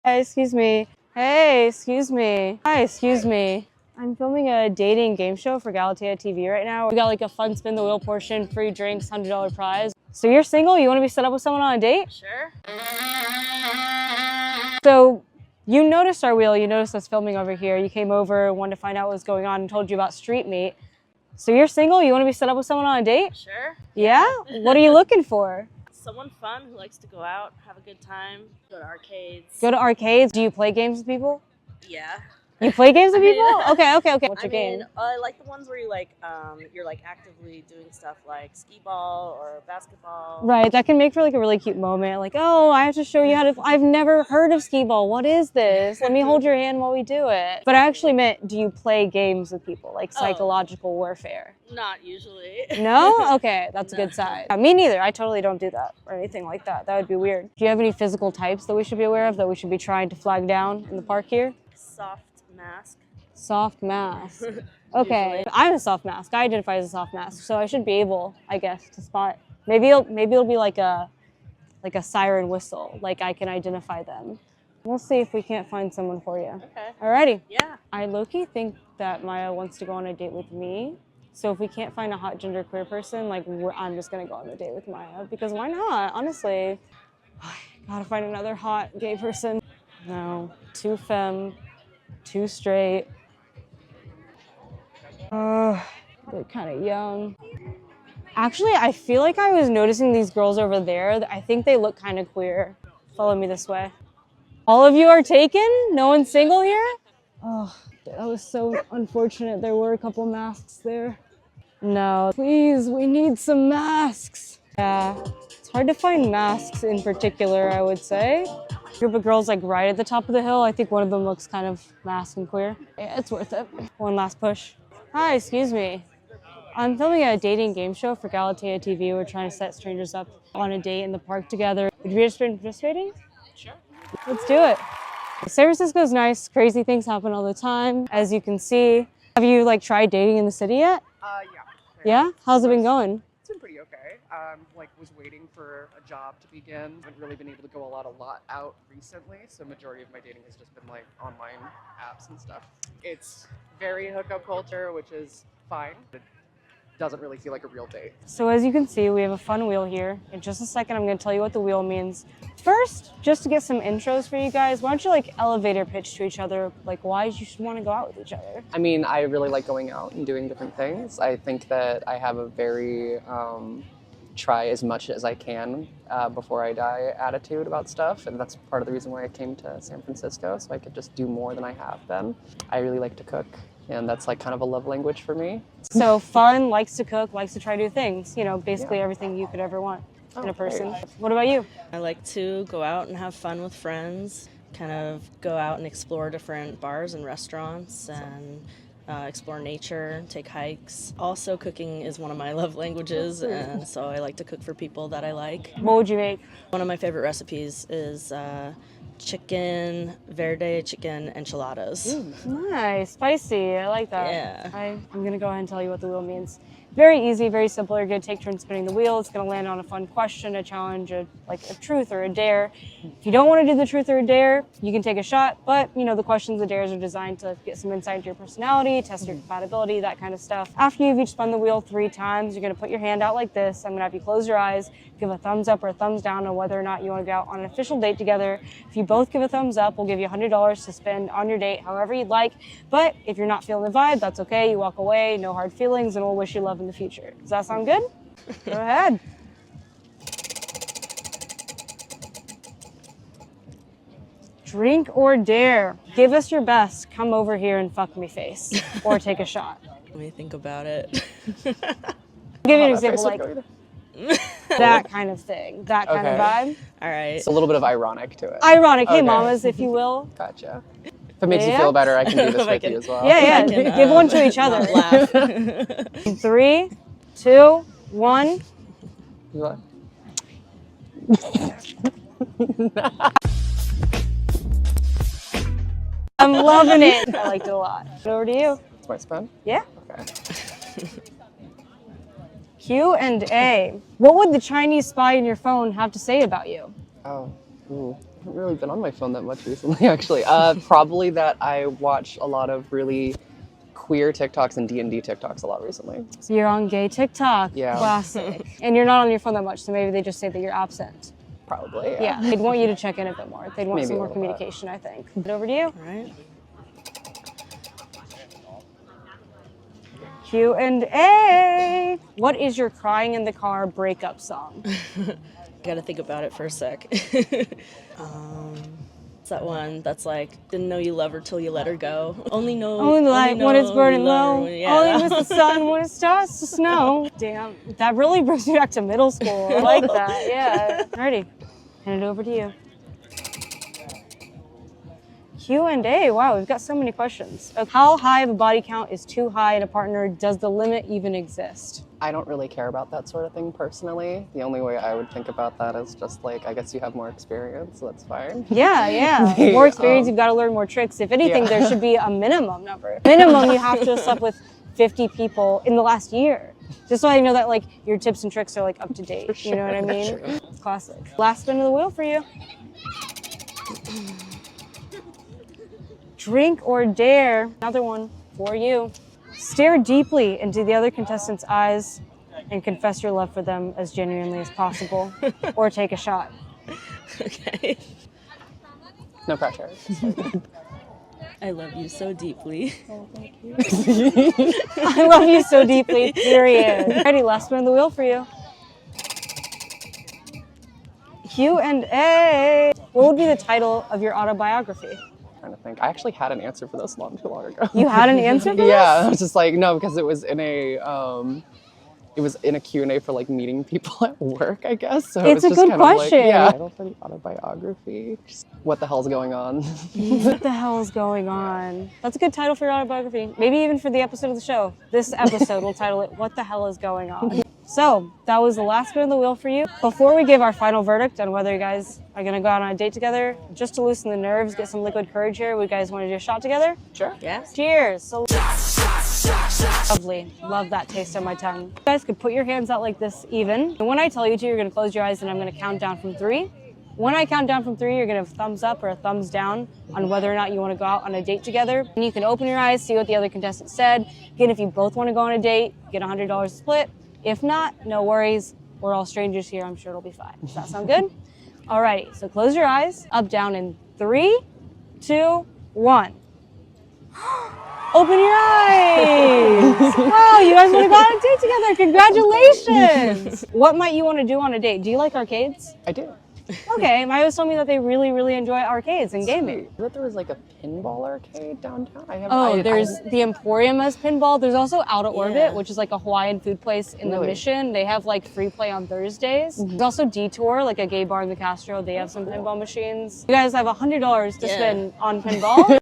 Hey, excuse me. Hey, excuse me. Hi, excuse me. I'm filming a dating game show for Galatea TV right now. We got like a fun spin the wheel portion, free drinks, $100 prize. So you're single? You want to be set up with someone on a date? Sure. So you noticed our wheel. You noticed us filming over here. You came over, wanted to find out what was going on, and told you about Street Meet. So you're single? You want to be set up with someone on a date? Sure. Yeah? What are you looking for? Someone fun who likes to go out, have a good time, go to arcades. Go to arcades? Do you play games with people? Yeah. You play games with people? Okay. What's your game? I like the ones where you you're like actively doing stuff like skee ball or basketball. Right, that can make for like a really cute moment. Like, oh, I have to show you how to, I've never heard of skee ball. What is this? Let me hold your hand while we do it. But I actually meant, do you play games with people, like psychological warfare? Not usually. No? Okay, that's a good sign. Yeah, me neither. I totally don't do that or anything like that. That would be weird. Do you have any physical types that we should be aware of that we should be trying to flag down in the park here? Soft mask. Soft mask. Okay, I'm a soft mask. I identify as a soft mask, so I should be able, I guess, to spot. Maybe it'll be like a siren whistle, like I can identify them. We'll see if we can't find someone for you. Okay. Alrighty. Yeah. I low-key think that Maya wants to go on a date with me. So if we can't find a hot genderqueer person, like I'm just gonna go on a date with Maya because why not? Honestly, gotta find another hot gay person. No, too femme, too straight. They're kind of young. Actually, I feel like I was noticing these girls over there. I think they look kind of queer. Follow me this way. All of you are taken? No one's single here? Oh, that was so unfortunate. There were a couple masks there. No, please, we need some masks. Yeah, it's hard to find masks in particular, I would say. A group of girls like right at the top of the hill. I think one of them looks kind of masked and queer. Yeah, it's worth it. One last push. Hi, excuse me. I'm filming a dating game show for Galatea TV. We're trying to set strangers up on a date in the park together. Would you be interested in participating? Sure. Let's do it. San Francisco's nice. Crazy things happen all the time, as you can see. Have you like tried dating in the city yet? Yeah. Yeah? How's it been going? It's been pretty okay. Was waiting for a job to begin. Haven't really been able to go a lot out recently, so majority of my dating has just been like online apps and stuff. It's very hookup culture, which is fine. It doesn't really feel like a real date. So as you can see, we have a fun wheel here. In just a second, I'm gonna tell you what the wheel means. First, just to get some intros for you guys, why don't you like elevator pitch to each other, like why you should want to go out with each other? I mean, I really like going out and doing different things. I think that I have a very try as much as I can before I die attitude about stuff, and that's part of the reason why I came to San Francisco, so I could just do more than I have been. I really like to cook, and that's like kind of a love language for me. So fun, likes to cook, likes to try new things, you know, basically everything you could ever want in a person. Great. What about you? I like to go out and have fun with friends, kind of go out and explore different bars and restaurants and explore nature, take hikes. Also, cooking is one of my love languages, and so I like to cook for people that I like. What would you make? One of my favorite recipes is chicken verde chicken enchiladas. Nice, spicy, I like that. Yeah. I'm gonna go ahead and tell you what the wheel means. Very easy, very simple. You're gonna take turns spinning the wheel. It's gonna land on a fun question, a challenge, like a truth or a dare. If you don't wanna do the truth or a dare, you can take a shot, but you know, the questions, the dares are designed to get some insight into your personality, test your compatibility, that kind of stuff. After you've each spun the wheel 3 times, you're gonna put your hand out like this. I'm gonna have you close your eyes, give a thumbs up or a thumbs down on whether or not you wanna go out on an official date together. If you both give a thumbs up, we'll give you $100 to spend on your date however you'd like. But if you're not feeling the vibe, that's okay. You walk away, no hard feelings, and we'll wish you love in the future. Does that sound good? Go ahead. Drink or dare. Give us your best. Come over here and fuck me face. Or take a shot. Let me think about it. I'll give you an example, like that kind of thing. That kind of vibe. All right. It's a little bit of ironic to it. Ironic. Hey, mamas, if you will. Gotcha. If it makes you feel better, I can do this with you as well. Yeah. Give one to each other. Laugh. 3, 2, 1. What? I'm loving it. I liked it a lot. Over to you. It's my spin? Yeah. Okay. Q&A. What would the Chinese spy in your phone have to say about you? Oh, ooh. haven't really been on my phone that much recently, actually. Probably that I watch a lot of really queer TikToks and D&D TikToks a lot recently. So you're on gay TikTok. Yeah. Classic. And you're not on your phone that much, so maybe they just say that you're absent. Probably, Yeah, they'd want you to check in a bit more. They'd want Maybe some a more little bit. communication, I think. Over to you. All right. Q&A. What is your crying in the car breakup song? Gotta think about it for a sec. It's that one that's like, didn't know you love her till you let her go. Only Only light when it's burning low. Yeah. Only miss the sun when it starts to snow. Damn, that really brings me back to middle school. I like that, yeah. Alrighty, hand it over to you. Q&A, wow, we've got so many questions. How high of a body count is too high in a partner? Does the limit even exist? I don't really care about that sort of thing personally. The only way I would think about that is just like, I guess you have more experience, so that's fine. Yeah. More experience, you've got to learn more tricks. If anything, there should be a minimum number. Minimum, you have to have slept with 50 people in the last year. Just so I know that like your tips and tricks are like up to date. Sure, you know what I mean? sure. It's classic. Last spin of the wheel for you. Drink or dare. Another one for you. Stare deeply into the other contestant's eyes and confess your love for them as genuinely as possible, or take a shot. Okay. No pressure. I love you so deeply. I love you so deeply, period. Alrighty, last spin of the wheel for you. Q&A. What would be the title of your autobiography? Trying to think. I actually had an answer for this not too long ago. You had an answer for Yeah, I this? was just like, no, because it was in a Q&A for like meeting people at work, I guess. So It's it a was just good kind of like, question. yeah. Title for the autobiography. Just what the hell's going on? What the hell is going on? That's a good title for your autobiography. Maybe even for the episode of the show. This episode, we'll title it, What the Hell is Going On? So, that was the last spin of the wheel for you. Before we give our final verdict on whether you guys are going to go out on a date together, just to loosen the nerves, get some liquid courage here, would you guys want to do a shot together? Sure. Yes. Cheers. So lovely. Love that taste on my tongue. You guys could put your hands out like this even. And when I tell you to, you're going to close your eyes and I'm going to count down from 3. When I count down from 3, you're going to have a thumbs up or a thumbs down on whether or not you want to go out on a date together. And you can open your eyes, see what the other contestant said. Again, if you both want to go on a date, get $100 split. If not, no worries. We're all strangers here. I'm sure it'll be fine. Does that sound good? Alrighty, so close your eyes. Up, down in 3, 2, 1. Open your eyes! Wow, you guys want to go on a date together. Congratulations! What might you want to do on a date? Do you like arcades? I do. Okay, Maya was telling me that they really, really enjoy arcades and gaming. I thought there was like a pinball arcade downtown. There's the Emporium has pinball. There's also Out of Orbit, Yeah. which is like a Hawaiian food place in the Really? Mission. They have like free play on Thursdays. There's also Detour, like a gay bar in the Castro. They have some pinball machines. You guys have $100 to Yeah. spend on pinball.